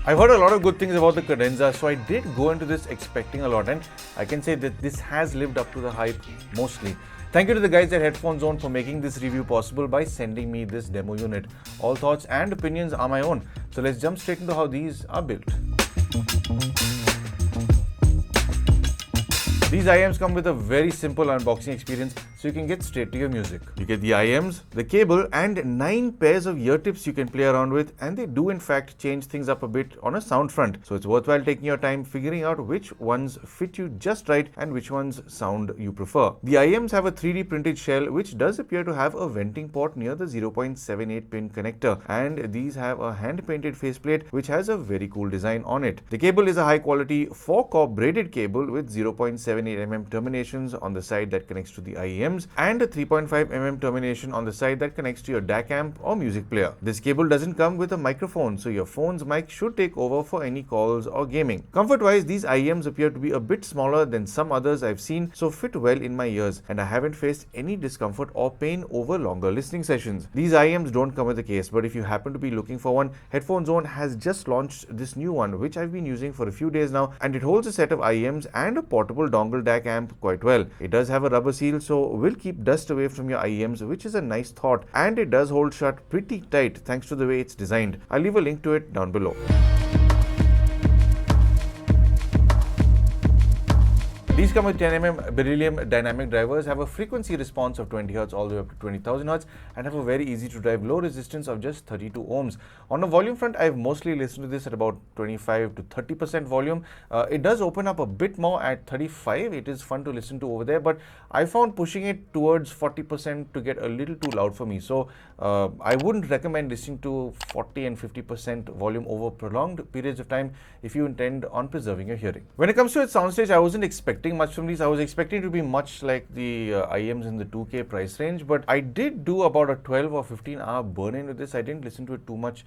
I've heard a lot of good things about the Cadenza, so I did go into this expecting a lot, and I can say that this has lived up to the hype mostly. Thank you to the guys at Headphone Zone for making this review possible by sending me this demo unit. All thoughts and opinions are my own, so let's jump straight into how these are built. These IEMs come with a very simple unboxing experience, so you can get straight to your music. You get the IEMs, the cable, and 9 pairs of ear tips you can play around with, and they do in fact change things up a bit on a sound front. So it's worthwhile taking your time figuring out which ones fit you just right and which ones sound you prefer. The IEMs have a 3D printed shell which does appear to have a venting port near the 0.78 pin connector, and these have a hand painted faceplate which has a very cool design on it. The cable is a high quality 4-core braided cable with 0.78 mm terminations on the side that connects to the IEMs and a 3.5 mm termination on the side that connects to your DAC amp or music player. This cable doesn't come with a microphone, so your phone's mic should take over for any calls or gaming. Comfort-wise, these IEMs appear to be a bit smaller than some others I've seen, so fit well in my ears, and I haven't faced any discomfort or pain over longer listening sessions. These IEMs don't come with a case, but if you happen to be looking for one, Headphone Zone has just launched this new one, which I've been using for a few days now, and it holds a set of IEMs and a portable dongle DAC amp quite well. It does have a rubber seal, so will keep dust away from your IEMs, which is a nice thought, and it does hold shut pretty tight thanks to the way it's designed. I'll leave a link to it down below. These come with 10mm beryllium dynamic drivers, have a frequency response of 20 Hz all the way up to 20,000 Hz, and have a very easy to drive low resistance of just 32 ohms. On a volume front, I've mostly listened to this at about 25 to 30% volume. It does open up a bit more at 35. It is fun to listen to over there, but I found pushing it towards 40% to get a little too loud for me. So I wouldn't recommend listening to 40 and 50% volume over prolonged periods of time if you intend on preserving your hearing. When it comes to its soundstage, I wasn't expecting much from these. I was expecting to be much like the IEMs in the 2K price range, but I did do about a 12 or 15 hour burn-in with this. I didn't listen to it too much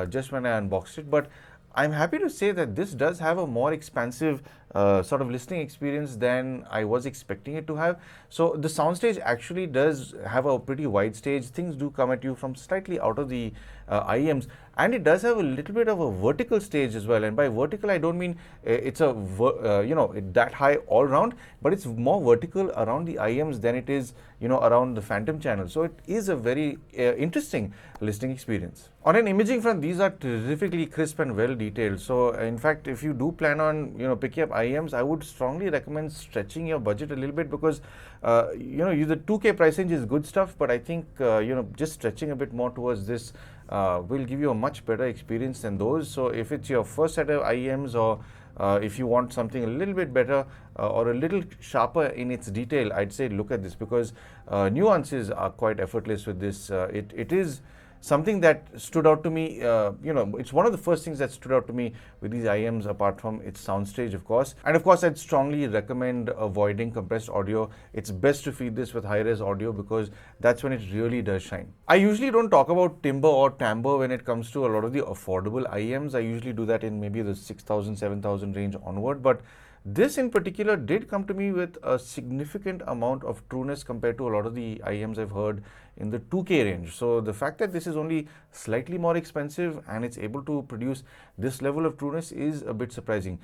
just when I unboxed it, but I'm happy to say that this does have a more expansive sort of listening experience than I was expecting it to have. So the soundstage actually does have a pretty wide stage. Things do come at you from slightly out of the IEMs, and it does have a little bit of a vertical stage as well. And by vertical, I don't mean it's a that high all round, but it's more vertical around the IEMs than it is around the phantom channel. So it is a very interesting listening experience. On an imaging front, these are terrifically crisp and well detailed. So in fact, if you do plan on picking up IEMs, I would strongly recommend stretching your budget a little bit, because the 2K price range is good stuff, but I think just stretching a bit more towards this will give you a much better experience than those. So if it's your first set of IEMs, or if you want something a little bit better or a little sharper in its detail, I'd say look at this, because nuances are quite effortless with this. It is something that stood out to me, it's one of the first things that stood out to me with these IEMs, apart from its soundstage, of course. And of course, I'd strongly recommend avoiding compressed audio. It's best to feed this with high-res audio, because that's when it really does shine. I usually don't talk about timbre or timbre when it comes to a lot of the affordable IEMs. I usually do that in maybe the 6,000, 7,000 range onward, but this in particular did come to me with a significant amount of trueness compared to a lot of the IEMs I've heard in the 2K range. So the fact that this is only slightly more expensive and it's able to produce this level of trueness is a bit surprising.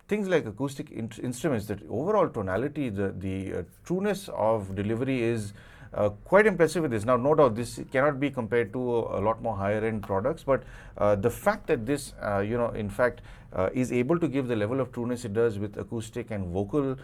Things like acoustic instruments, the overall tonality, the trueness of delivery is quite impressive with this. Now, no doubt, this cannot be compared to a lot more higher end products, but the fact that this, in fact, is able to give the level of trueness it does with acoustic and vocal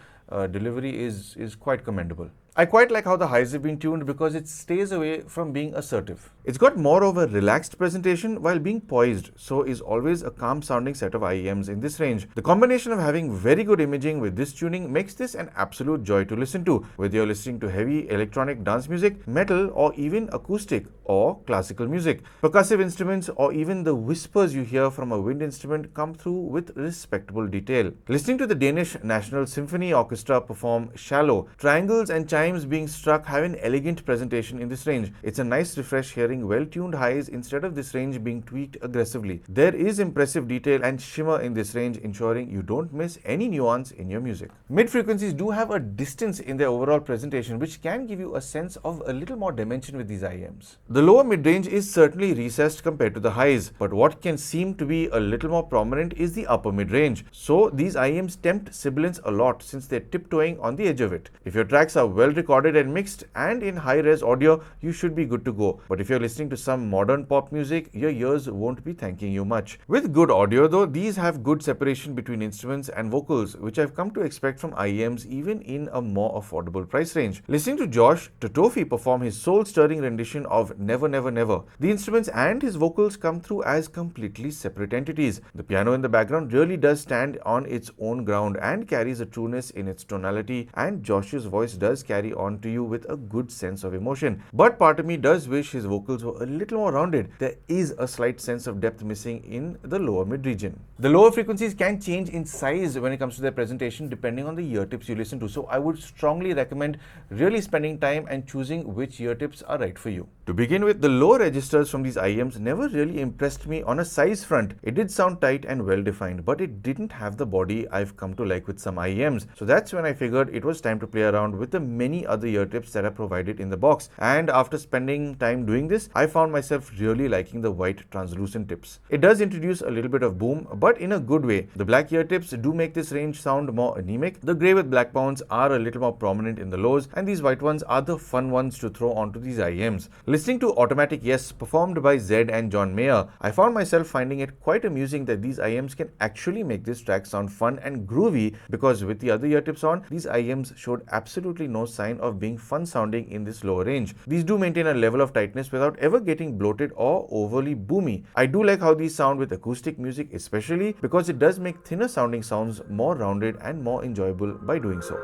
delivery is quite commendable. I quite like how the highs have been tuned, because it stays away from being assertive. It's got more of a relaxed presentation while being poised, so is always a calm sounding set of IEMs in this range. The combination of having very good imaging with this tuning makes this an absolute joy to listen to, whether you're listening to heavy electronic dance music, metal, or even acoustic or classical music. Percussive instruments or even the whispers you hear from a wind instrument come through with respectable detail. Listening to the Danish National Symphony Orchestra perform shallow triangles and chimes chimes being struck have an elegant presentation in this range. It's a nice refresh hearing well-tuned highs instead of this range being tweaked aggressively. There is impressive detail and shimmer in this range, ensuring you don't miss any nuance in your music. Mid-frequencies do have a distance in their overall presentation, which can give you a sense of a little more dimension with these IEMs. The lower mid-range is certainly recessed compared to the highs, but what can seem to be a little more prominent is the upper mid-range. So these IEMs tempt sibilance a lot since they're tiptoeing on the edge of it. If your tracks are well recorded and mixed and in high-res audio, you should be good to go. But if you're listening to some modern pop music, your ears won't be thanking you much. With good audio though, these have good separation between instruments and vocals, which I've come to expect from IEMs even in a more affordable price range. Listening to Josh Totofi perform his soul-stirring rendition of Never Never Never, the instruments and his vocals come through as completely separate entities. The piano in the background really does stand on its own ground and carries a trueness in its tonality, and Josh's voice does carry on to you with a good sense of emotion. But part of me does wish his vocals were a little more rounded. There is a slight sense of depth missing in the lower mid region. The lower frequencies can change in size when it comes to their presentation depending on the ear tips you listen to. So I would strongly recommend really spending time and choosing which ear tips are right for you. To begin with, the lower registers from these IEMs never really impressed me on a size front. It did sound tight and well defined, but it didn't have the body I've come to like with some IEMs. So that's when I figured it was time to play around with the many other ear tips that are provided in the box. And after spending time doing this, I found myself really liking the white translucent tips. It does introduce a little bit of boom, but in a good way. The black ear tips do make this range sound more anemic. The grey with black bounds are a little more prominent in the lows, and these white ones are the fun ones to throw onto these IEMs. Listening to Automatic Yes performed by Zed and John Mayer, I found myself finding it quite amusing that these IEMs can actually make this track sound fun and groovy, because with the other ear tips on, these IEMs showed absolutely no sign of being fun sounding in this lower range. These do maintain a level of tightness without ever getting bloated or overly boomy. I do like how these sound with acoustic music, especially because it does make thinner sounding sounds more rounded and more enjoyable by doing so.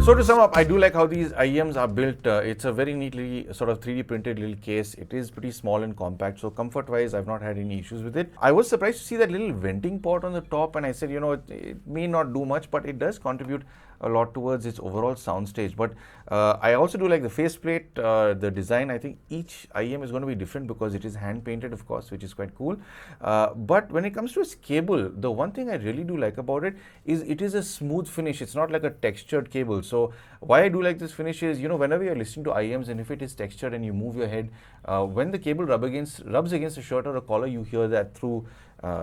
So to sum up, I do like how these IEMs are built. It's a very neatly sort of 3D printed little case. It is pretty small and compact, so comfort wise I've not had any issues with it. I was surprised to see that little venting port on the top, and I said, you know, it may not do much, but it does contribute a lot towards its overall soundstage. But I also do like the faceplate, the design. I think each IEM is going to be different because it is hand painted, of course, which is quite cool. But when it comes to its cable, the one thing I really do like about it is a smooth finish. It's not like a textured cable. So why I do like this finish is, you know, whenever you're listening to IEMs and if it is textured and you move your head, when the cable rubs against a shirt or a collar, you hear that through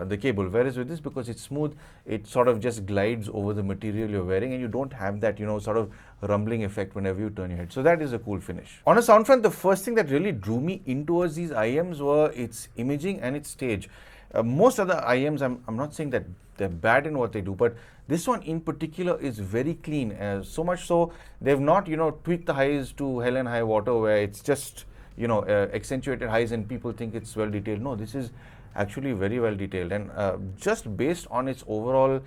the cable. Whereas with this, because it's smooth, it sort of just glides over the material you're wearing, and you don't have that, you know, sort of rumbling effect whenever you turn your head. So that is a cool finish. On a sound front, the first thing that really drew me in towards these IEMs were its imaging and its stage. Most other IEMs, I'm not saying that they're bad in what they do, but this one in particular is very clean. So much so, they've not, you know, tweaked the highs to hell and high water where it's just, you know, accentuated highs and people think it's well detailed. No, this is actually very well detailed, and just based on its overall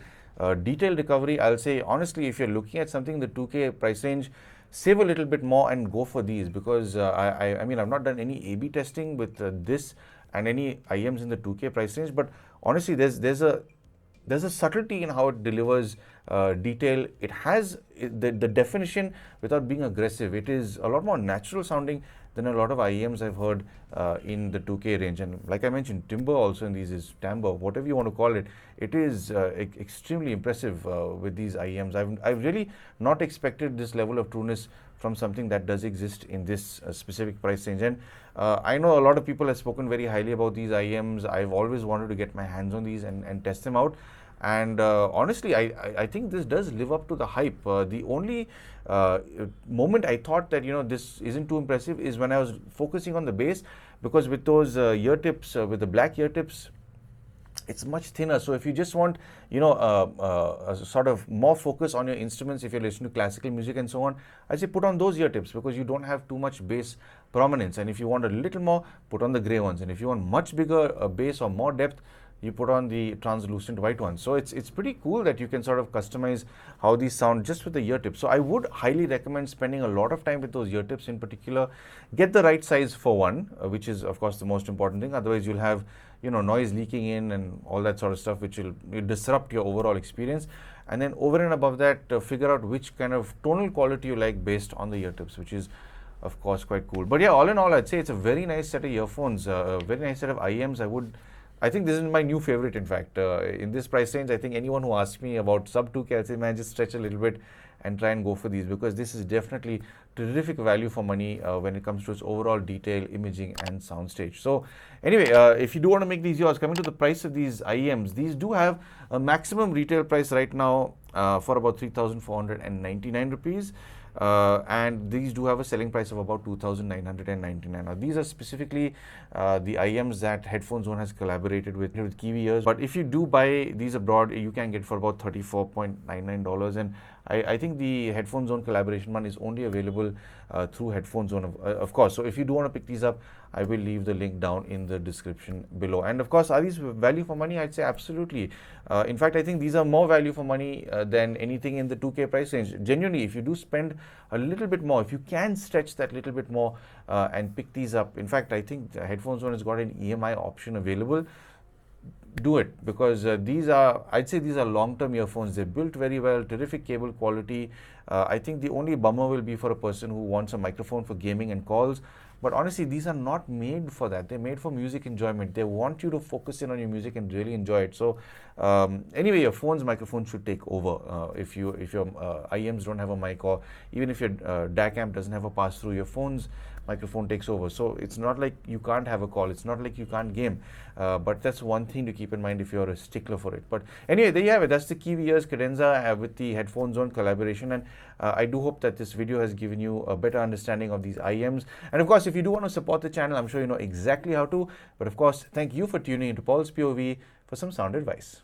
detailed recovery, I'll say honestly, if you're looking at something in the 2K price range, save a little bit more and go for these, because I mean, I've not done any A/B testing with this and any IEMs in the 2K price range, but honestly, there's a subtlety in how it delivers detail. It has the definition without being aggressive. It is a lot more natural sounding than a lot of IEMs I've heard in the 2K range. And like I mentioned, timbre also in these is timbre, whatever you want to call it. It is extremely impressive with these IEMs. I've really not expected this level of trueness from something that does exist in this specific price range. And I know a lot of people have spoken very highly about these IEMs. I've always wanted to get my hands on these and test them out. And honestly, I think this does live up to the hype. The only moment I thought that, you know, this isn't too impressive is when I was focusing on the bass, because with those ear tips, with the black ear tips, it's much thinner. So if you just want, you know, a sort of more focus on your instruments, if you're listening to classical music and so on, I say put on those ear tips, because you don't have too much bass prominence. And if you want a little more, put on the grey ones. And if you want much bigger bass or more depth, you put on the translucent white ones. So it's pretty cool that you can sort of customize how these sound just with the ear tips. So I would highly recommend spending a lot of time with those ear tips in particular. Get the right size for one, which is of course the most important thing. Otherwise you'll have, noise leaking in and all that sort of stuff, which will disrupt your overall experience. And then over and above that, figure out which kind of tonal quality you like based on the ear tips, which is of course quite cool. But yeah, all in all, I'd say it's a very nice set of earphones, a very nice set of IEMs. I think this is my new favorite, in fact. In this price range, I think anyone who asks me about sub 2K, I'll say, man, just stretch a little bit and try and go for these, because this is definitely terrific value for money when it comes to its overall detail, imaging and soundstage. So anyway, if you do want to make these yours, coming to the price of these IEMs, these do have a maximum retail price right now for about 3,499 rupees. And these do have a selling price of about 2,999. Now, these are specifically the IEMs that Headphone Zone has collaborated with Kiwi Ears. But if you do buy these abroad, you can get for about $34.99. And I think the Headphone Zone collaboration one is only available through Headphone Zone, of course. So if you do want to pick these up, I will leave the link down in the description below. And of course, are these value for money? I'd say absolutely. In fact, I think these are more value for money than anything in the 2K price range. Genuinely, if you do spend a little bit more, if you can stretch that little bit more and pick these up. In fact, I think Headphone Zone has got an EMI option available. Do it, because I'd say these are long-term earphones. They're built very well, terrific cable quality. I think the only bummer will be for a person who wants a microphone for gaming and calls. But honestly, these are not made for that. They're made for music enjoyment. They want you to focus in on your music and really enjoy it. So anyway, your phone's microphone should take over. If your IEMs don't have a mic, or even if your DAC amp doesn't have a pass-through, your phone's microphone takes over. So it's not like you can't have a call. It's not like you can't game. But that's one thing to keep in mind if you're a stickler for it. But anyway, there you have it. That's the Kiwi Ears Cadenza with the Headphone Zone collaboration. And I do hope that this video has given you a better understanding of these IEMs. And of course, if you do want to support the channel, I'm sure you know exactly how to. But of course, thank you for tuning into Paul's POV for some sound advice.